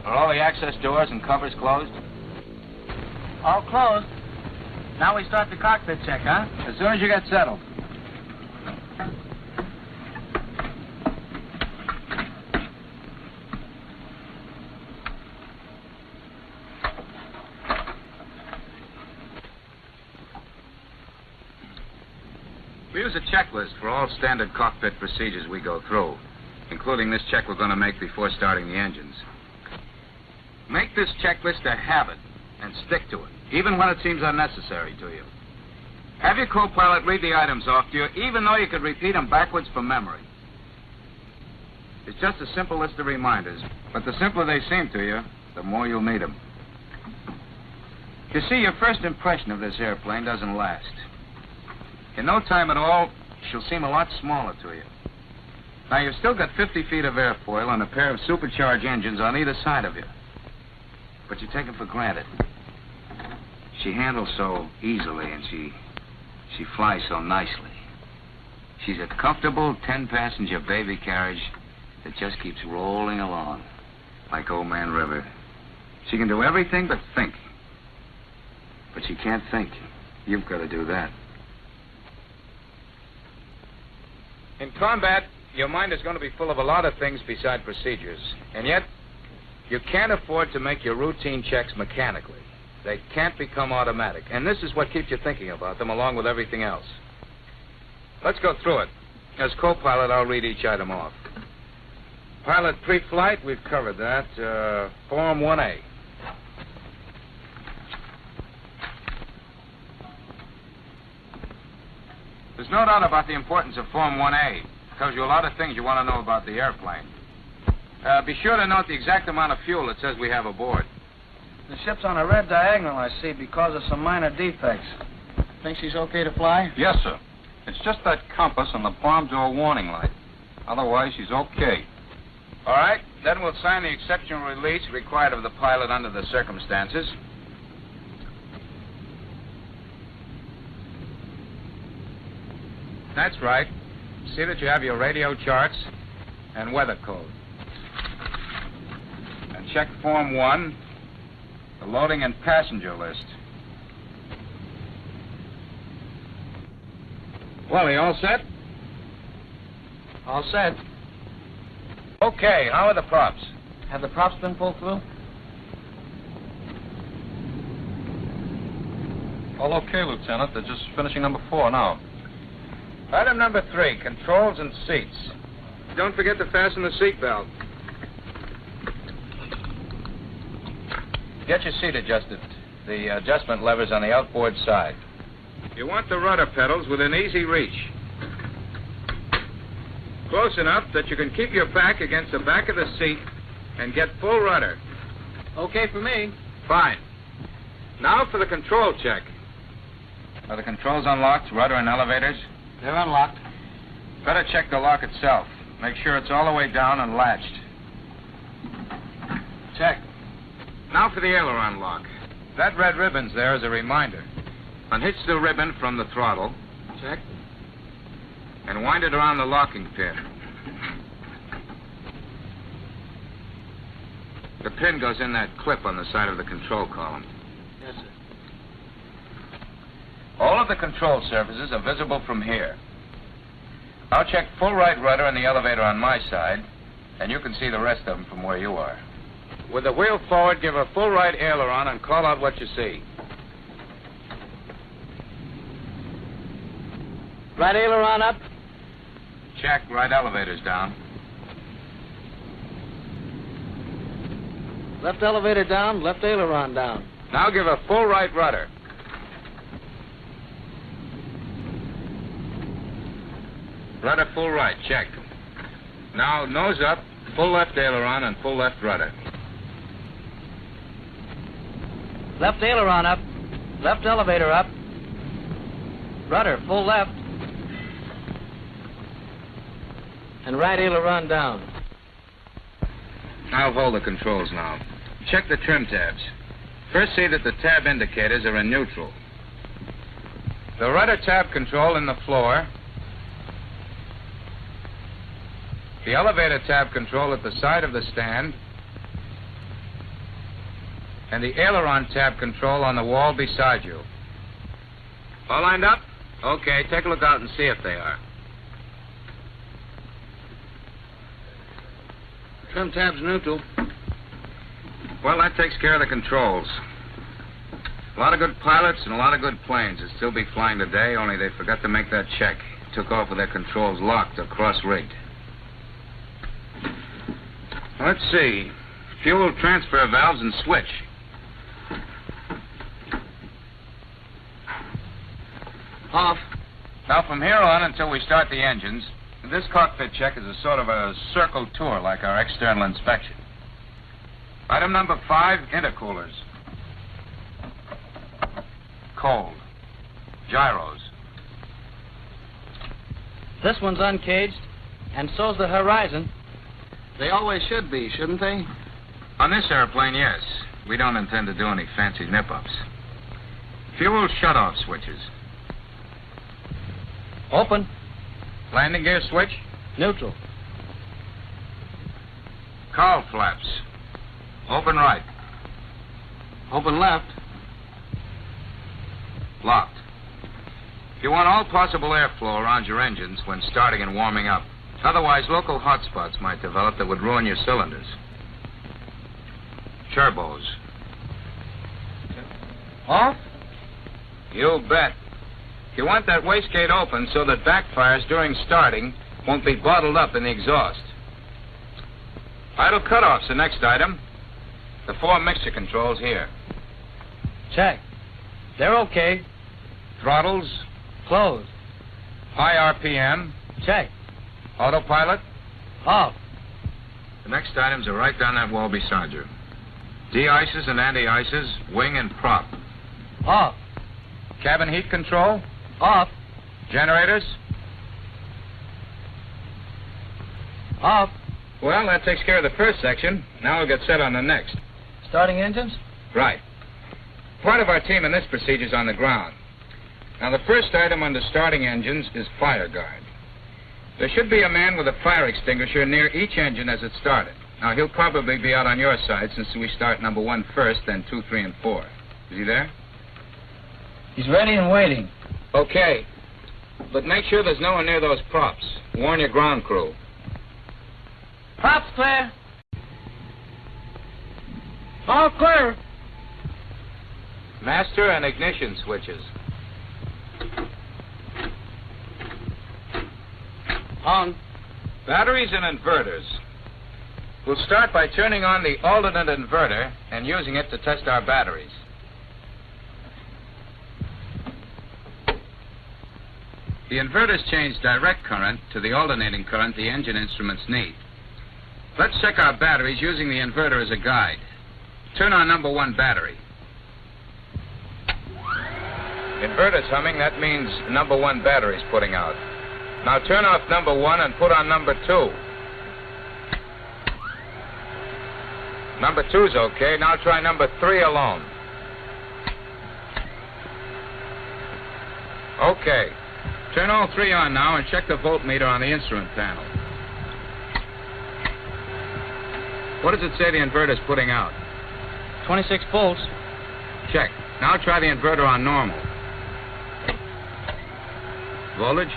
Are all the access doors and covers closed? All closed. Now we start the cockpit check, huh? As soon as you get settled. We use a checklist for all standard cockpit procedures we go through, including this check we're going to make before starting the engines. Make this checklist a habit and stick to it, even when it seems unnecessary to you. Have your co-pilot read the items off to you, even though you could repeat them backwards from memory. It's just a simple list of reminders, but the simpler they seem to you, the more you'll need them. You see, your first impression of this airplane doesn't last. In no time at all, she'll seem a lot smaller to you. Now, you've still got 50 feet of airfoil and a pair of supercharged engines on either side of you. But you take them for granted. She handles so easily and she flies so nicely. She's a comfortable 10-passenger baby carriage that just keeps rolling along like Old Man River. She can do everything but think. But she can't think. You've got to do that. In combat, your mind is going to be full of a lot of things beside procedures. And yet, you can't afford to make your routine checks mechanically. They can't become automatic. And this is what keeps you thinking about them along with everything else. Let's go through it. As co-pilot, I'll read each item off. Pilot pre-flight, we've covered that. Form 1A. There's no doubt about the importance of Form 1A. It tells you a lot of things you want to know about the airplane. Be sure to note the exact amount of fuel it says we have aboard. The ship's on a red diagonal, I see, because of some minor defects. Think she's okay to fly? Yes, sir. It's just that compass on the bomb door warning light. Otherwise, she's okay. All right, then we'll sign the exceptional release required of the pilot under the circumstances. That's right. See that you have your radio charts and weather code. And check Form 1, the loading and passenger list. Well, you all set? All set. Okay, how are the props? Have the props been pulled through? All okay, Lieutenant. They're just finishing number 4 now. Item number 3, controls and seats. Don't forget to fasten the seatbelt. Get your seat adjusted. The adjustment lever's on the outboard side. You want the rudder pedals within easy reach. Close enough that you can keep your back against the back of the seat and get full rudder. Okay for me. Fine. Now for the control check. Are the controls unlocked, rudder and elevators? They're unlocked. Better check the lock itself. Make sure it's all the way down and latched. Check. Now for the aileron lock. That red ribbon's there as a reminder. Unhitch the ribbon from the throttle. Check. And wind it around the locking pin. The pin goes in that clip on the side of the control column. Yes, sir. All of the control surfaces are visible from here. I'll check full right rudder and the elevator on my side, and you can see the rest of them from where you are. With the wheel forward, give a full right aileron and call out what you see. Right aileron up. Check, right elevator's down. Left elevator down, left aileron down. Now give a full right rudder. Rudder full right, check. Now nose up, full left aileron and full left rudder. Left aileron up, left elevator up. Rudder full left. And right aileron down. I'll hold the controls now. Check the trim tabs. First see that the tab indicators are in neutral. The rudder tab control in the floor. The elevator tab control at the side of the stand. And the aileron tab control on the wall beside you. All lined up? Okay, take a look out and see if they are. Trim tab's neutral. Well, that takes care of the controls. A lot of good pilots and a lot of good planes would still be flying today, only they forgot to make that check. Took off with their controls locked or cross-rigged. Let's see. Fuel transfer valves and switch. Off. Now, from here on until we start the engines, this cockpit check is a sort of a circle tour like our external inspection. Item number 5, intercoolers. Cold. Gyros. This one's uncaged, and so's the horizon. They always should be, shouldn't they? On this airplane, yes. We don't intend to do any fancy nip-ups. Fuel shut-off switches. Open. Landing gear switch. Neutral. Cowl flaps. Open right. Open left. Locked. You want all possible airflow around your engines when starting and warming up. Otherwise, local hotspots might develop that would ruin your cylinders. Turbos. Off. You bet. You want that wastegate open so that backfires during starting won't be bottled up in the exhaust. Idle cutoff's the next item. The 4 mixture controls here. Check. They're okay. Throttles. Closed. High RPM. Check. Autopilot. Off. The next items are right down that wall beside you. De-ices and anti-ices, wing and prop. Off. Cabin heat control. Off. Generators. Off. Well, that takes care of the first section. Now we'll get set on the next. Starting engines? Right. Part of our team in this procedure's on the ground. Now, the first item under starting engines is fire guard. There should be a man with a fire extinguisher near each engine as it started. Now, he'll probably be out on your side since we start number 1 first, then 2, 3, and 4. Is he there? He's ready and waiting. Okay. But make sure there's no one near those props. Warn your ground crew. Props clear. All clear. Master and ignition switches. On. Batteries and inverters. We'll start by turning on the alternate inverter and using it to test our batteries. The inverters change direct current to the alternating current the engine instruments need. Let's check our batteries using the inverter as a guide. Turn on number 1 battery. Inverter's humming, that means number 1 battery's putting out. Now turn off number 1 and put on number 2. Number 2's okay. Now try number 3 alone. Okay. Turn all 3 on now and check the voltmeter on the instrument panel. What does it say the inverter's putting out? 26 volts. Check. Now try the inverter on normal. Voltage?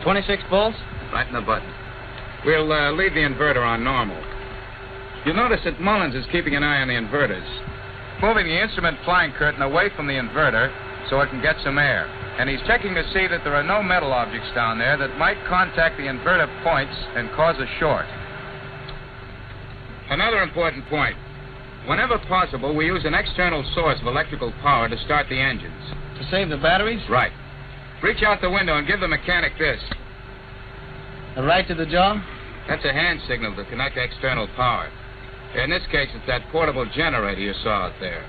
26 volts. Right in the button. We'll leave the inverter on normal. You'll notice that Mullins is keeping an eye on the inverters, moving the instrument flying curtain away from the inverter so it can get some air. And he's checking to see that there are no metal objects down there that might contact the inverter points and cause a short. Another important point. Whenever possible, we use an external source of electrical power to start the engines. To save the batteries? Right. Reach out the window and give the mechanic this. A right to the jaw? That's a hand signal to connect external power. In this case, it's that portable generator you saw out there.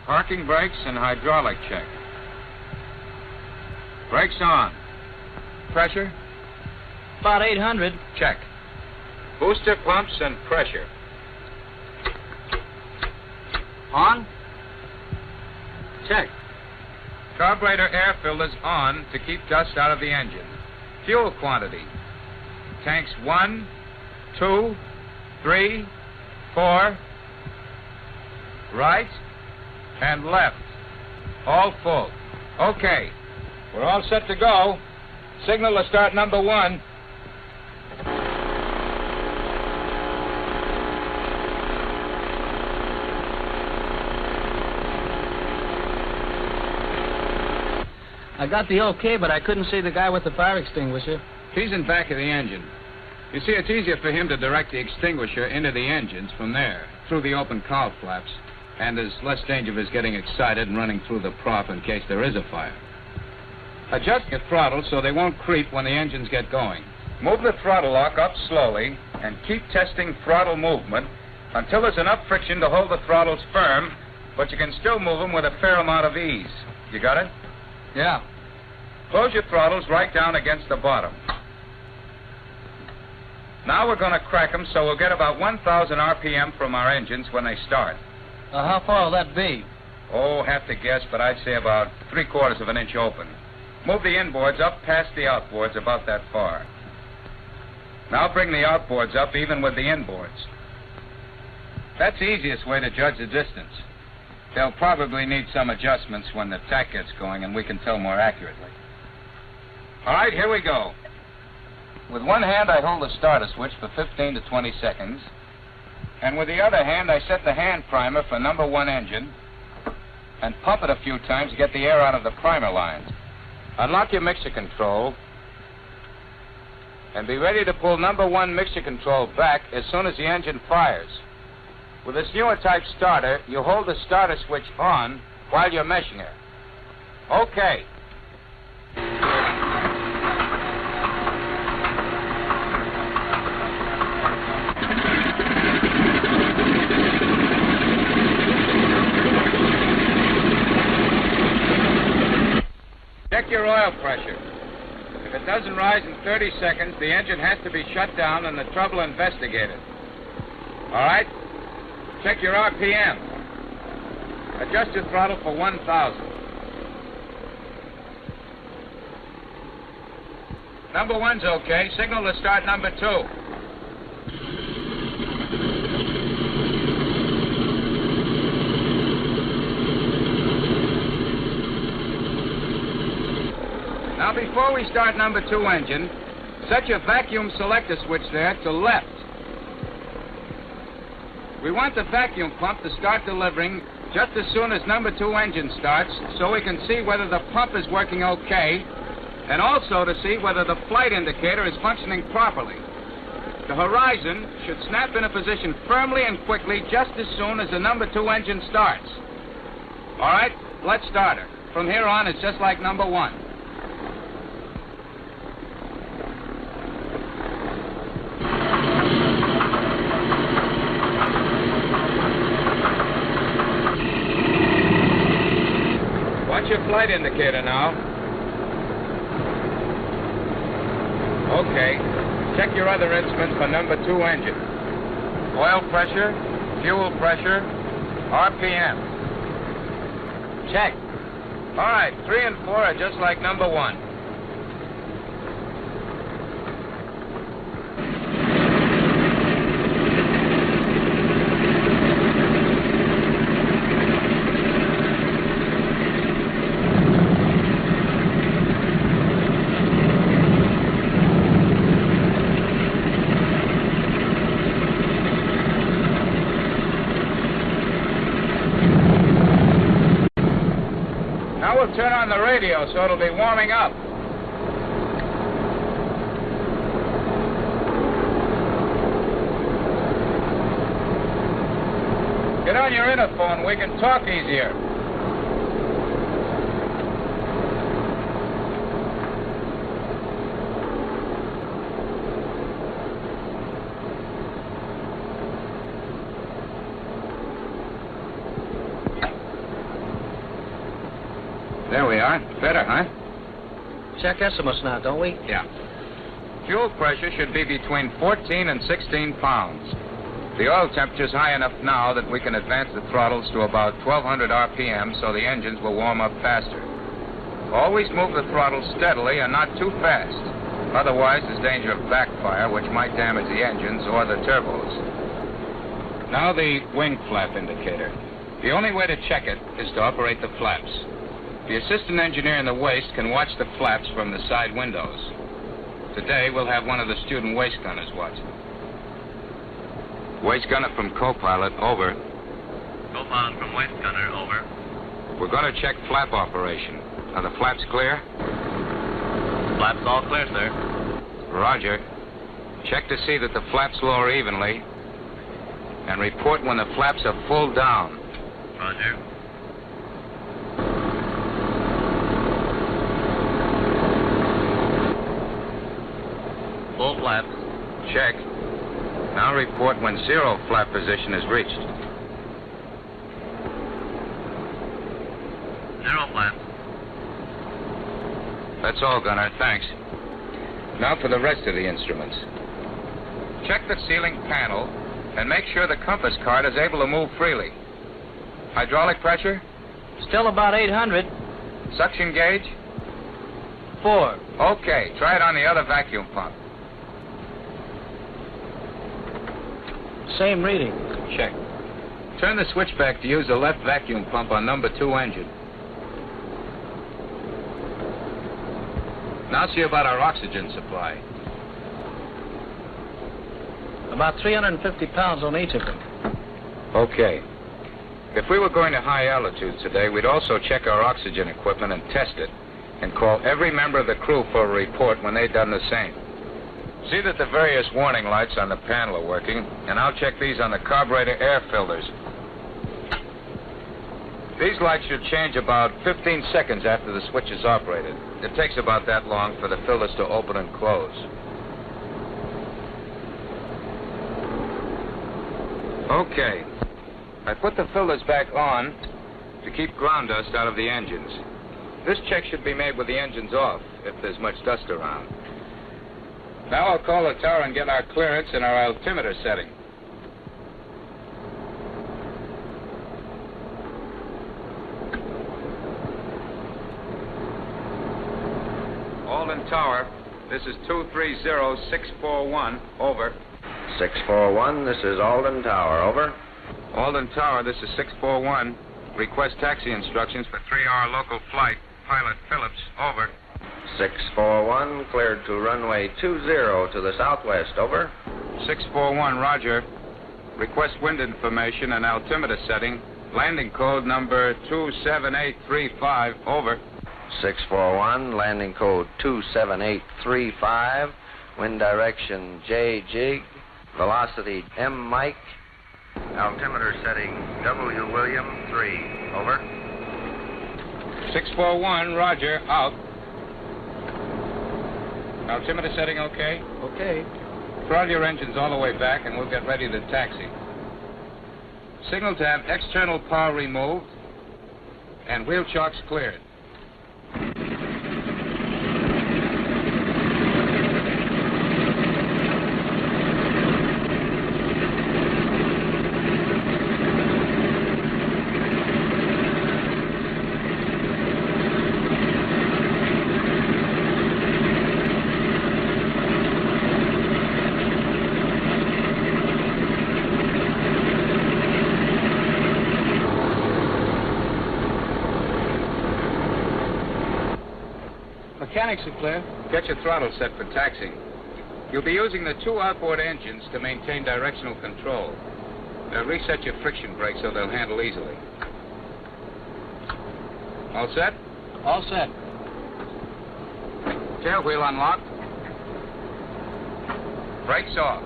Parking brakes and hydraulic check. Brakes on. Pressure? About 800. Check. Booster pumps and pressure. On. Check. Carburetor air filters on to keep dust out of the engine. Fuel quantity. Tanks 1, 2, 3, 4. Right and left. All full. Okay. We're all set to go. Signal to start number 1. I got the okay, but I couldn't see the guy with the fire extinguisher. He's in back of the engine. You see, it's easier for him to direct the extinguisher into the engines from there, through the open cowl flaps, and there's less danger of his getting excited and running through the prop in case there is a fire. Adjust your throttle so they won't creep when the engines get going. Move the throttle lock up slowly and keep testing throttle movement until there's enough friction to hold the throttles firm, but you can still move them with a fair amount of ease. You got it? Yeah. Close your throttles right down against the bottom. Now we're going to crack them so we'll get about 1,000 RPM from our engines when they start. How far will that be? Oh, have to guess, but I'd say about 3/4 of an inch open. Move the inboards up past the outboards about that far. Now bring the outboards up even with the inboards. That's the easiest way to judge the distance. They'll probably need some adjustments when the tack gets going and we can tell more accurately. All right, here we go. With one hand, I hold the starter switch for 15 to 20 seconds. And with the other hand, I set the hand primer for number 1 engine and pump it a few times to get the air out of the primer lines. Unlock your mixture control and be ready to pull number 1 mixture control back as soon as the engine fires. With this newer type starter, you hold the starter switch on while you're meshing it. Okay. Check your oil pressure. If it doesn't rise in 30 seconds, the engine has to be shut down and the trouble investigated. All right? Check your RPM. Adjust your throttle for 1,000. Number 1's okay. Signal to start number 2. before we start number 2 engine, set your vacuum selector switch there to left. We want the vacuum pump to start delivering just as soon as number 2 engine starts, so we can see whether the pump is working okay, and also to see whether the flight indicator is functioning properly. The horizon should snap into position firmly and quickly just as soon as the number 2 engine starts. All right, let's start her. From here on, it's just like number 1. Watch your flight indicator now. Okay. Check your other instruments for number 2 engine. Oil pressure, fuel pressure, RPM. Check. All right, 3 and 4 are just like number 1. Now we'll turn on the radio so it'll be warming up. Get on your interphone. We can talk easier. There we are. Better, huh? Check estimates now, don't we? Yeah. Fuel pressure should be between 14 and 16 pounds. The oil temperature's high enough now that we can advance the throttles to about 1,200 RPM so the engines will warm up faster. Always move the throttle steadily and not too fast. Otherwise, there's danger of backfire, which might damage the engines or the turbos. Now the wing flap indicator. The only way to check it is to operate the flaps. The assistant engineer in the waist can watch the flaps from the side windows. Today, we'll have one of the student waist gunners watch them. Waist gunner from co-pilot, over. Co-pilot from waist gunner, over. We're going to check flap operation. Are the flaps clear? Flaps all clear, sir. Roger. Check to see that the flaps lower evenly. And report when the flaps are full down. Roger. Full flaps. Check. Now report when 0 flap position is reached. 0 flaps. That's all, Gunner. Thanks. Now for the rest of the instruments. Check the ceiling panel and make sure the compass card is able to move freely. Hydraulic pressure? Still about 800. Suction gauge? 4. Okay. Try it on the other vacuum pump. Same reading. Check. Turn the switch back to use the left vacuum pump on number 2 engine. Now see about our oxygen supply. About 350 pounds on each of them. Okay. If we were going to high altitudes today, we'd also check our oxygen equipment and test it, and call every member of the crew for a report when they've done the same. See that the various warning lights on the panel are working, and I'll check these on the carburetor air filters. These lights should change about 15 seconds after the switch is operated. It takes about that long for the filters to open and close. Okay. I put the filters back on to keep ground dust out of the engines. This check should be made with the engines off, if there's much dust around. Now I'll call the tower and get our clearance and our altimeter setting. Alden Tower, this is 230641, over. 641, this is Alden Tower, over. Alden Tower, this is 641. Request taxi instructions for 3-hour local flight. Pilot Phillips, over. 641, cleared to runway 20 to the southwest, over. 641, roger. Request wind information and altimeter setting. Landing code number 27835, over. 641, landing code 27835, wind direction J Jig, velocity M Mike, altimeter setting W William 3, over. 641, roger, out. Altimeter setting okay? Okay. Throttle your engines all the way back and we'll get ready to taxi. Signal to have external power removed and wheel chocks cleared. Mechanics are clear. Get your throttle set for taxiing. You'll be using the two outboard engines to maintain directional control. Reset your friction brakes so they'll handle easily. All set? All set. Tail wheel unlocked. Brakes off.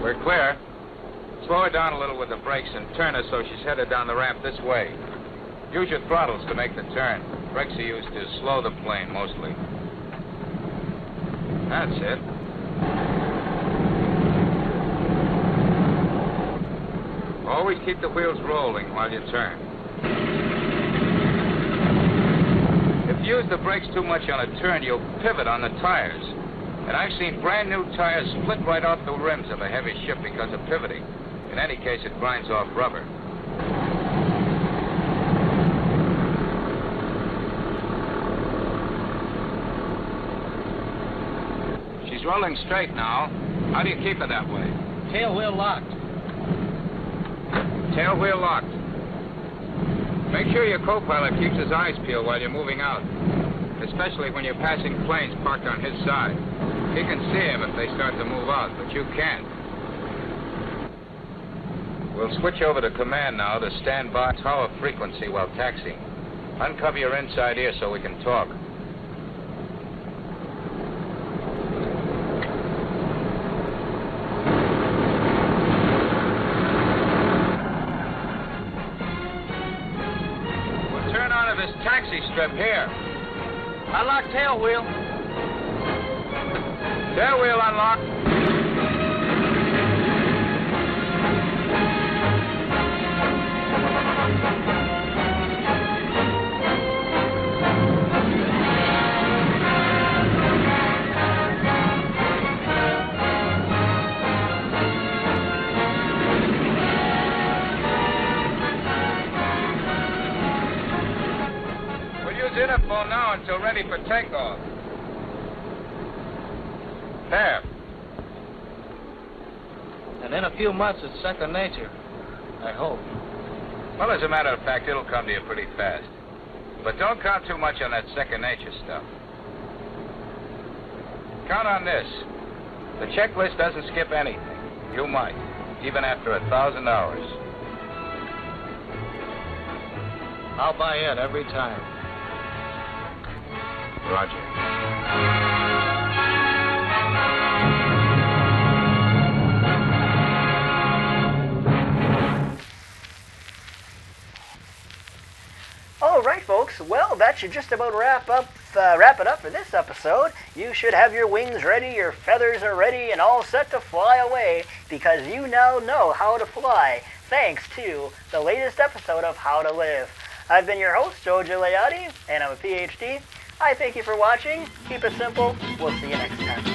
We're clear. Slow her down a little with the brakes and turn her so she's headed down the ramp this way. Use your throttles to make the turn. Brakes are used to slow the plane, mostly. That's it. Always keep the wheels rolling while you turn. If you use the brakes too much on a turn, you'll pivot on the tires. And I've seen brand new tires split right off the rims of a heavy ship because of pivoting. In any case, it grinds off rubber. She's rolling straight now. How do you keep her that way? Tail wheel locked. Tail wheel locked. Make sure your co-pilot keeps his eyes peeled while you're moving out, especially when you're passing planes parked on his side. He can see them if they start to move out, but you can't. We'll switch over to command now to stand by tower frequency while taxiing. Uncover your inside ear so we can talk. We'll turn onto this taxi strip here. Unlock tail wheel. Tail wheel unlocked. We'll use interphone now until ready for takeoff. There. And in a few months, it's second nature. I hope. Well, as a matter of fact, it'll come to you pretty fast. But don't count too much on that second nature stuff. Count on this. The checklist doesn't skip anything. You might, even after 1,000 hours. I'll buy in every time. Roger. All right, folks. Well, that should just about wrap it up for this episode. You should have your wings ready, your feathers are ready, and all set to fly away because you now know how to fly, thanks to the latest episode of How to Live. I've been your host, Joe Gigliotti, and I'm a PhD. I thank you for watching. Keep it simple. We'll see you next time.